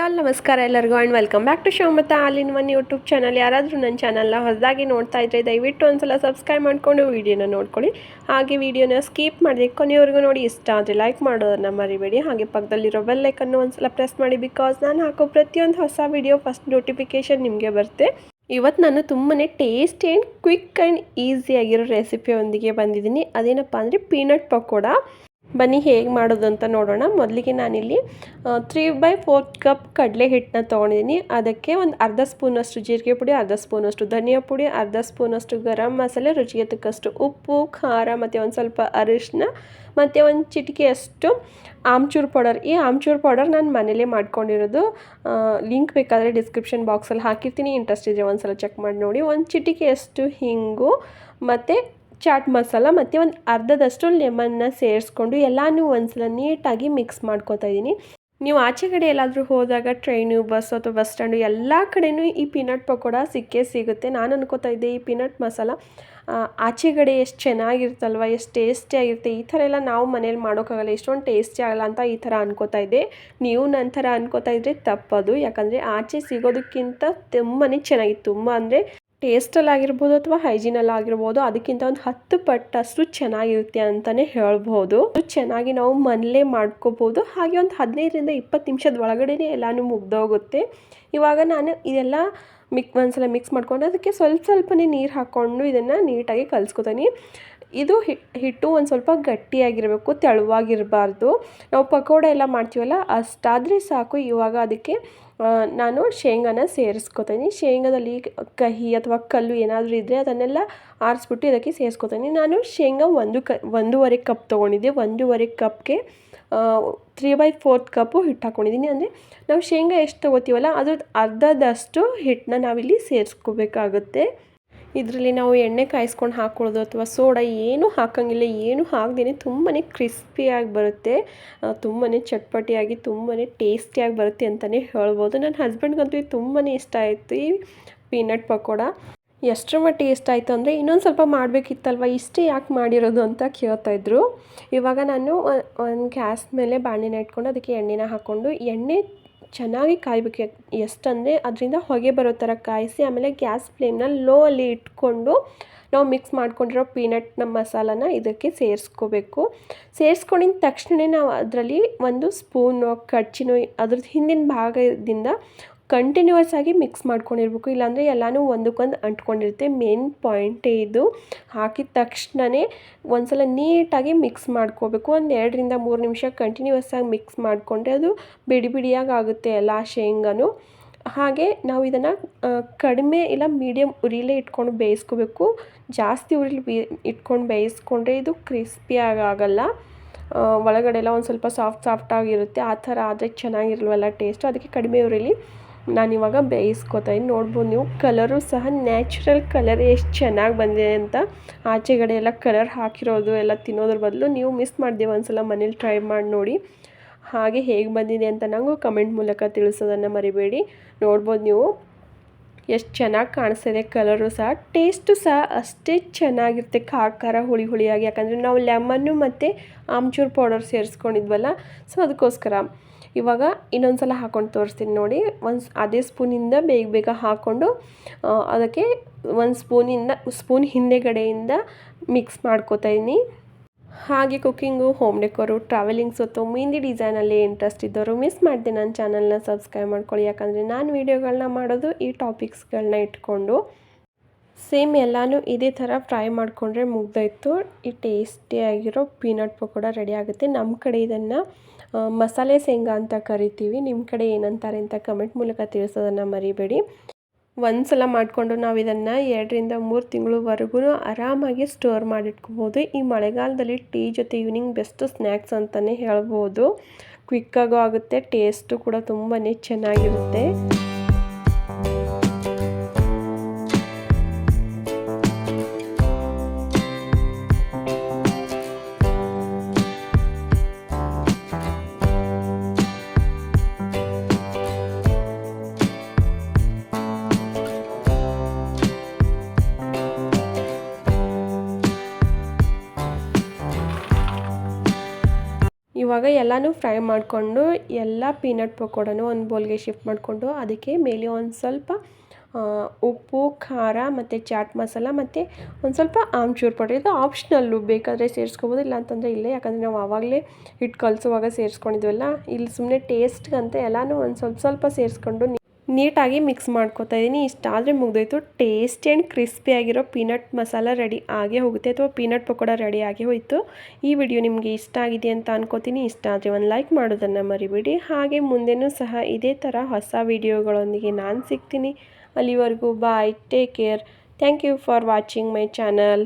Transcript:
All ನಮಸ್ಕಾರ ಎಲ್ಲರಿಗೂ and welcome back to ಶೋಮತಾ all in one YouTube channel. ಯಾರಾದರೂ ನನ್ನ ಚಾನಲ್ನ ಹೊಸದಾಗಿ ನೋಡ್ತಾ ಇದ್ದರೆ ದಯವಿಟ್ಟು ಒಂದ್ಸಲ ಸಬ್ಸ್ಕ್ರೈಬ್ ಮಾಡಿಕೊಂಡು ವೀಡಿಯೋನ ನೋಡ್ಕೊಳ್ಳಿ. ಹಾಗೆ ವೀಡಿಯೋನ ಸ್ಕಿಪ್ ಮಾಡಿದೆ ಕೊನೆಯವರೆಗೂ ನೋಡಿ. ಇಷ್ಟ ಆದರೆ ಲೈಕ್ ಮಾಡೋದನ್ನು ಮರಿಬೇಡಿ. ಹಾಗೆ ಪಕ್ಕದಲ್ಲಿರೋ ಬೆಲ್ ಐಕನ್ನು ಒಂದ್ಸಲ ಪ್ರೆಸ್ ಮಾಡಿ, ಬಿಕಾಸ್ ನಾನು ಹಾಕೋ ಪ್ರತಿಯೊಂದು ಹೊಸ ವೀಡಿಯೋ ಫಸ್ಟ್ ನೋಟಿಫಿಕೇಷನ್ ನಿಮಗೆ ಬರುತ್ತೆ. ಇವತ್ತು ನಾನು ತುಂಬಾ ಟೇಸ್ಟಿ ಆ್ಯಂಡ್ ಕ್ವಿಕ್ ಆ್ಯಂಡ್ ಈಸಿಯಾಗಿರೋ ರೆಸಿಪಿಯೊಂದಿಗೆ ಬಂದಿದ್ದೀನಿ. ಅದೇನಪ್ಪ ಅಂದರೆ ಪೀನಟ್ ಪಕೋಡ. ಬನ್ನಿ ಹೇಗೆ ಮಾಡೋದು ಅಂತ ನೋಡೋಣ. ಮೊದಲಿಗೆ ನಾನಿಲ್ಲಿ 3/4 ಕಪ್ ಕಡಲೆ ಹಿಟ್ಟನ್ನ ತೊಗೊಂಡಿದ್ದೀನಿ. ಅದಕ್ಕೆ ಒಂದು ಅರ್ಧ ಸ್ಪೂನಷ್ಟು ಜೀರಿಗೆ ಪುಡಿ, ಅರ್ಧ ಸ್ಪೂನಷ್ಟು ಧನಿಯಾ ಪುಡಿ, ಅರ್ಧ ಸ್ಪೂನಷ್ಟು ಗರಂ ಮಸಾಲೆ, ರುಚಿಗೆ ತಕ್ಕಷ್ಟು ಉಪ್ಪು, ಖಾರ ಮತ್ತು ಒಂದು ಸ್ವಲ್ಪ ಅರಿಶಿನ ಮತ್ತು ಒಂದು ಚಿಟಿಕೆಯಷ್ಟು ಆಮ್ಚೂರ್ ಪೌಡರ್. ಈ ಆಮ್ಚೂರ್ ಪೌಡರ್ ನಾನು ಮನೇಲೇ ಮಾಡ್ಕೊಂಡಿರೋದು. ಲಿಂಕ್ ಬೇಕಾದರೆ ಡಿಸ್ಕ್ರಿಪ್ಷನ್ ಬಾಕ್ಸಲ್ಲಿ ಹಾಕಿರ್ತೀನಿ. ಇಂಟ್ರೆಸ್ಟ್ ಇದ್ದರೆ ಒಂದು ಸಲ ಚೆಕ್ ಮಾಡಿ ನೋಡಿ. ಒಂದು ಚಿಟಿಕೆಯಷ್ಟು ಹಿಂಗು ಮತ್ತು ಚಾಟ್ ಮಸಾಲ ಮತ್ತು ಒಂದು ಅರ್ಧದಷ್ಟು ಲೆಮನ್ನ ಸೇರಿಸ್ಕೊಂಡು ಎಲ್ಲನೂ ಒಂದ್ಸಲ ನೀಟಾಗಿ ಮಿಕ್ಸ್ ಮಾಡ್ಕೊತಾ ಇದ್ದೀನಿ. ನೀವು ಆಚೆ ಕಡೆ ಎಲ್ಲಾದರೂ ಹೋದಾಗ ಟ್ರೈನು, ಬಸ್ ಅಥವಾ ಬಸ್ ಸ್ಟ್ಯಾಂಡು ಎಲ್ಲ ಕಡೆಯೂ ಈ ಪೀನಟ್ ಪಕೋಡ ಸಿಕ್ಕೇ ಸಿಗುತ್ತೆ. ನಾನು ಅನ್ಕೋತಾ ಇದ್ದೆ ಈ ಪೀನಟ್ ಮಸಾಲ ಆಚೆ ಕಡೆ ಎಷ್ಟು ಚೆನ್ನಾಗಿರ್ತಲ್ವ, ಎಷ್ಟು ಟೇಸ್ಟಿಯಾಗಿರುತ್ತೆ. ಈ ಥರ ಎಲ್ಲ ನಾವು ಮನೇಲಿ ಮಾಡೋಕ್ಕಾಗಲ್ಲ, ಎಷ್ಟೊಂದು ಟೇಸ್ಟಿ ಆಗಲ್ಲ ಅಂತ ಈ ಥರ ಅನ್ಕೋತಾ ಇದ್ದೆ. ನೀವು ನನ್ನ ಥರ ಅನ್ಕೋತಾ ಇದ್ದರೆ ತಪ್ಪದು. ಯಾಕಂದರೆ ಆಚೆ ಸಿಗೋದಕ್ಕಿಂತ ತುಂಬಾ ಚೆನ್ನಾಗಿತ್ತು. ತುಂಬ ಅಂದರೆ ಟೇಸ್ಟಲ್ಲಾಗಿರ್ಬೋದು ಅಥವಾ ಹೈಜೀನಲ್ಲಾಗಿರ್ಬೋದು ಅದಕ್ಕಿಂತ ಒಂದು 10 ಪಟ್ಟಷ್ಟು ಚೆನ್ನಾಗಿರುತ್ತೆ ಅಂತಲೇ ಹೇಳ್ಬೋದು. ಚೆನ್ನಾಗಿ ನಾವು ಮನೇಲೇ ಮಾಡ್ಕೋಬೋದು. ಹಾಗೆ ಒಂದು 15ರಿಂದ 20 ನಿಮಿಷದ ಒಳಗಡೆನೇ ಎಲ್ಲನೂ ಮುಗ್ದೋಗುತ್ತೆ. ಇವಾಗ ನಾನು ಇದೆಲ್ಲ ಒಂದ್ಸಲ ಮಿಕ್ಸ್ ಮಾಡ್ಕೊಂಡು ಅದಕ್ಕೆ ಸ್ವಲ್ಪನೇ ನೀರು ಹಾಕ್ಕೊಂಡು ಇದನ್ನು ನೀಟಾಗಿ ಕಲಿಸ್ಕೊತೀನಿ. ಇದು ಹಿಟ್ಟು ಒಂದು ಸ್ವಲ್ಪ ಗಟ್ಟಿಯಾಗಿರಬೇಕು, ತೆಳುವಾಗಿರಬಾರ್ದು. ನಾವು ಪಕೋಡ ಎಲ್ಲ ಮಾಡ್ತೀವಲ್ಲ ಅಷ್ಟಾದರೆ ಸಾಕು. ಇವಾಗ ಅದಕ್ಕೆ ನಾನು ಶೇಂಗಾನ ಸೇರಿಸ್ಕೊತೀನಿ. ಶೇಂಗಾದಲ್ಲಿ ಕಹಿ ಅಥವಾ ಕಲ್ಲು ಏನಾದರೂ ಇದ್ದರೆ ಅದನ್ನೆಲ್ಲ ಆರಿಸ್ಬಿಟ್ಟು ಇದಕ್ಕೆ ಸೇರಿಸ್ಕೊತೀನಿ. ನಾನು ಶೇಂಗಾ 1.5 ಕಪ್ ತೊಗೊಂಡಿದ್ದೆ. 1.5 ಕಪ್ಗೆ 3/4 ಕಪ್ಪು ಹಿಟ್ಟು ಹಾಕ್ಕೊಂಡಿದ್ದೀನಿ. ಅಂದರೆ ನಾವು ಶೇಂಗಾ ಎಷ್ಟು ತೊಗೋತೀವಲ್ಲ ಅದ್ರದ್ದು ಅರ್ಧದಷ್ಟು ಹಿಟ್ಟನ್ನ ನಾವಿಲ್ಲಿ ಸೇರಿಸ್ಕೋಬೇಕಾಗುತ್ತೆ. ಇದರಲ್ಲಿ ನಾವು ಎಣ್ಣೆ ಕಾಯಿಸ್ಕೊಂಡು ಹಾಕ್ಕೊಳ್ಳೋದು ಅಥವಾ ಸೋಡಾ ಏನೂ ಹಾಕೋಂಗಿಲ್ಲ. ಏನು ಹಾಕ್ದೇ ತುಂಬಾ ಕ್ರಿಸ್ಪಿಯಾಗಿ ಬರುತ್ತೆ, ತುಂಬಾ ಚಟ್ಪಟಿಯಾಗಿ ತುಂಬಾ ಟೇಸ್ಟಿಯಾಗಿ ಬರುತ್ತೆ ಅಂತಲೇ ಹೇಳ್ಬೋದು. ನನ್ನ ಹಸ್ಬೆಂಡ್ಗಂತೂ ತುಂಬಾ ಇಷ್ಟ ಆಯಿತು ಈ ಪೀನಟ್ ಪಕೋಡ. ಎಷ್ಟರ ಮಟ್ಟಿಗೆ ಇಷ್ಟ ಆಯಿತು ಅಂದರೆ ಇನ್ನೊಂದು ಸ್ವಲ್ಪ ಮಾಡಬೇಕಿತ್ತಲ್ವ, ಇಷ್ಟೇ ಯಾಕೆ ಮಾಡಿರೋದು ಅಂತ ಕೇಳ್ತಾಯಿದ್ರು. ಇವಾಗ ನಾನು ಒಂದು ಗ್ಯಾಸ್ ಮೇಲೆ ಬಾಣಲೆನ ಇಟ್ಕೊಂಡು ಅದಕ್ಕೆ ಎಣ್ಣೆನ ಹಾಕ್ಕೊಂಡು ಎಣ್ಣೆ ಚೆನ್ನಾಗಿ ಕಾಯಬೇಕು. ಎಷ್ಟಂದರೆ ಅದರಿಂದ ಹೊಗೆ ಬರೋ ಥರ ಕಾಯಿಸಿ ಆಮೇಲೆ ಗ್ಯಾಸ್ ಫ್ಲೇಮ್ನ ಲೋ ಅಲ್ಲಿ ಇಟ್ಕೊಂಡು ನಾವು ಮಿಕ್ಸ್ ಮಾಡ್ಕೊಂಡಿರೋ ಪೀನಟ್ನ ಮಸಾಲಾನ ಇದಕ್ಕೆ ಸೇರಿಸ್ಕೋಬೇಕು. ಸೇರಿಸ್ಕೊಂಡಿದ ತಕ್ಷಣ ನಾವು ಅದರಲ್ಲಿ ಒಂದು ಸ್ಪೂನು ಕಡ್ಚಿನೋ ಅದ್ರದ್ದು ಹಿಂದಿನ ಭಾಗದಿಂದ ಕಂಟಿನ್ಯೂಸ್ ಆಗಿ ಮಿಕ್ಸ್ ಮಾಡ್ಕೊಂಡಿರ್ಬೇಕು. ಇಲ್ಲಾಂದರೆ ಎಲ್ಲನೂ ಒಂದಕ್ಕೊಂದು ಅಂಟ್ಕೊಂಡಿರುತ್ತೆ. ಮೇನ್ ಪಾಯಿಂಟೇ ಇದು. ಹಾಕಿದ ತಕ್ಷಣವೇ ಒಂದ್ಸಲ ನೀಟಾಗಿ ಮಿಕ್ಸ್ ಮಾಡ್ಕೋಬೇಕು. ಒಂದು 2ರಿಂದ 3 ನಿಮಿಷ ಕಂಟಿನ್ಯೂಸ್ ಆಗಿ ಮಿಕ್ಸ್ ಮಾಡಿಕೊಂಡ್ರೆ ಅದು ಬಿಡಿಯಾಗಿ ಆಗುತ್ತೆ ಎಲ್ಲ ಶೇಂಗಾನು. ಹಾಗೆ ನಾವು ಇದನ್ನು ಕಡಿಮೆ ಇಲ್ಲ ಮೀಡಿಯಮ್ ಉರಿಲೇ ಇಟ್ಕೊಂಡು ಬೇಯಿಸ್ಕೋಬೇಕು. ಜಾಸ್ತಿ ಉರಿಲಿ ಇಟ್ಕೊಂಡು ಬೇಯಿಸ್ಕೊಂಡ್ರೆ ಇದು ಕ್ರಿಸ್ಪಿಯಾಗಿ ಆಗಲ್ಲ. ಒಳಗಡೆ ಎಲ್ಲ ಒಂದು ಸ್ವಲ್ಪ ಸಾಫ್ಟಾಗಿರುತ್ತೆ. ಆ ಥರ ಆದರೆ ಚೆನ್ನಾಗಿರಲ್ವಲ್ಲ ಟೇಸ್ಟು. ಅದಕ್ಕೆ ಕಡಿಮೆ ಉರಿಲಿ ನಾನಿವಾಗ ಬೇಯಿಸ್ಕೊತಾ ಇದ್ದೀನಿ. ನೋಡ್ಬೋದು ನೀವು ಕಲರು ಸಹ ನ್ಯಾಚುರಲ್ ಕಲರ್ ಎಷ್ಟು ಚೆನ್ನಾಗಿ ಬಂದಿದೆ ಅಂತ. ಆಚೆಗಡೆ ಎಲ್ಲ ಕಲರ್ ಹಾಕಿರೋದು ಎಲ್ಲ ತಿನ್ನೋದ್ರ ಬದಲು ನೀವು ಮಿಸ್ ಮಾಡಿದೆ ಒಂದ್ಸಲ ಮನೇಲಿ ಟ್ರೈ ಮಾಡಿ ನೋಡಿ. ಹಾಗೆ ಹೇಗೆ ಬಂದಿದೆ ಅಂತ ನನಗೂ ಕಮೆಂಟ್ ಮೂಲಕ ತಿಳಿಸೋದನ್ನು ಮರಿಬೇಡಿ. ನೋಡ್ಬೋದು ನೀವು ಎಷ್ಟು ಚೆನ್ನಾಗಿ ಕಾಣಿಸ್ತಿದೆ ಕಲರು ಸಹ. ಟೇಸ್ಟು ಸಹ ಅಷ್ಟೇ ಚೆನ್ನಾಗಿರುತ್ತೆ, ಖಾರ ಹುಳಿಯಾಗಿ. ಯಾಕಂದರೆ ನಾವು ಲೆಮನ್ನು ಮತ್ತು ಆಮ್ಚೂರ್ ಪೌಡರ್ ಸೇರಿಸ್ಕೊಂಡಿದ್ವಲ್ಲ, ಸೊ ಅದಕ್ಕೋಸ್ಕರ. ಇವಾಗ ಇನ್ನೊಂದು ಸಲ ಹಾಕ್ಕೊಂಡು ತೋರಿಸ್ತೀನಿ ನೋಡಿ. ಅದೇ ಸ್ಪೂನಿಂದ ಬೇಗ ಹಾಕ್ಕೊಂಡು ಅದಕ್ಕೆ ಒಂದು ಸ್ಪೂನ್ ಹಿಂದೆಗಡೆಯಿಂದ ಮಿಕ್ಸ್ ಮಾಡ್ಕೋತಾ ಇದ್ದೀನಿ. ಹಾಗೆ ಕುಕ್ಕಿಂಗು, ಹೋಮ್ ಡೆಕೋರು, ಟ್ರಾವೆಲಿಂಗ್ಸು ಅಥವಾ ಮೆಹಂದಿ ಡಿಸೈನಲ್ಲಿ ಇಂಟ್ರೆಸ್ಟ್ ಇದ್ದವರು ಮಿಸ್ ಮಾಡಿದೆ ನನ್ನ ಚಾನಲ್ನ ಸಬ್ಸ್ಕ್ರೈಬ್ ಮಾಡ್ಕೊಳ್ಳಿ. ಯಾಕಂದರೆ ನಾನು ವೀಡಿಯೋಗಳನ್ನ ಮಾಡೋದು ಈ ಟಾಪಿಕ್ಸ್ಗಳನ್ನ ಇಟ್ಕೊಂಡು. ಸೇಮ್ ಎಲ್ಲನೂ ಇದೇ ಥರ ಫ್ರೈ ಮಾಡಿಕೊಂಡ್ರೆ ಮುಗ್ದಾಯಿತು. ಈ ಟೇಸ್ಟಿಯಾಗಿರೋ ಪೀನಟ್ ಪಕೋಡ ರೆಡಿ ಆಗುತ್ತೆ. ನಮ್ಮ ಕಡೆ ಇದನ್ನು ಮಸಾಲೆ ಶೇಂಗಾ ಅಂತ ಕರಿತೀವಿ. ನಿಮ್ಮ ಕಡೆ ಏನಂತಾರೆ ಅಂತ ಕಮೆಂಟ್ ಮೂಲಕ ತಿಳಿಸೋದನ್ನು ಮರಿಬೇಡಿ. ಒಂದು ಸಲ ಮಾಡಿಕೊಂಡು ನಾವು ಇದನ್ನು 2ರಿಂದ 3 ತಿಂಗಳವರೆಗೂ ಆರಾಮಾಗಿ ಸ್ಟೋರ್ ಮಾಡಿಟ್ಕೋಬೋದು. ಈ ಮಳೆಗಾಲದಲ್ಲಿ ಟೀ ಜೊತೆ ಈವ್ನಿಂಗ್ ಬೆಸ್ಟ್ ಸ್ನ್ಯಾಕ್ಸ್ ಅಂತಲೇ ಹೇಳ್ಬೋದು. ಕ್ವಿಕ್ಕಾಗೂ ಆಗುತ್ತೆ, ಟೇಸ್ಟು ಕೂಡ ತುಂಬಾ ಚೆನ್ನಾಗಿರುತ್ತೆ. ಇವಾಗ ಎಲ್ಲನೂ ಫ್ರೈ ಮಾಡಿಕೊಂಡು ಎಲ್ಲ ಪೀನಟ್ ಪಕೋಡನೂ ಒಂದು ಬೌಲ್ಗೆ ಶಿಫ್ಟ್ ಮಾಡಿಕೊಂಡು ಅದಕ್ಕೆ ಮೇಲೆ ಒಂದು ಸ್ವಲ್ಪ ಉಪ್ಪು ಖಾರ ಮತ್ತು ಚಾಟ್ ಮಸಾಲ ಮತ್ತು ಒಂದು ಸ್ವಲ್ಪ ಆಮ್ಚೂರು ಪೌಡರ್ ಇದು ಆಪ್ಷನಲ್ಲು, ಬೇಕಾದರೆ ಸೇರಿಸ್ಕೋಬೋದು, ಇಲ್ಲ ಅಂತಂದರೆ ಇಲ್ಲೇ, ಯಾಕಂದರೆ ನಾವು ಆವಾಗಲೇ ಹಿಟ್ಟು ಕಲಸುವಾಗ ಸೇರಿಸ್ಕೊಂಡಿದ್ವಲ್ಲ. ಇಲ್ಲಿ ಸುಮ್ಮನೆ ಟೇಸ್ಟ್ಗಂತ ಎಲ್ಲನೂ ಒಂದು ಸ್ವಲ್ಪ ಸೇರಿಸ್ಕೊಂಡು ನೀಟಾಗಿ ಮಿಕ್ಸ್ ಮಾಡ್ಕೊತಾ ಇದ್ದೀನಿ. ಇಷ್ಟಾದರೆ ಮುಗಿದೋಯ್ತು. ಟೇಸ್ಟಿ ಆ್ಯಂಡ್ ಕ್ರಿಸ್ಪಿಯಾಗಿರೋ ಪೀನಟ್ ಮಸಾಲ ರೆಡಿ ಆಗೇ ಹೋಗುತ್ತೆ, ಅಥವಾ ಪೀನಟ್ ಪಕೋಡ ರೆಡಿ ಆಗೇ ಹೋಯಿತು. ಈ ವಿಡಿಯೋ ನಿಮಗೆ ಇಷ್ಟ ಆಗಿದೆ ಅಂತ ಅನ್ಕೋತೀನಿ. ಇಷ್ಟ ಆದರೆ ಒಂದು ಲೈಕ್ ಮಾಡೋದನ್ನು ಮರಿಬೇಡಿ. ಹಾಗೆ ಮುಂದೆನೂ ಸಹ ಇದೇ ಥರ ಹೊಸ ವಿಡಿಯೋಗಳೊಂದಿಗೆ ನಾನು ಸಿಗ್ತೀನಿ. ಅಲ್ಲಿವರೆಗೂ bye, take care, thank you for watching my channel.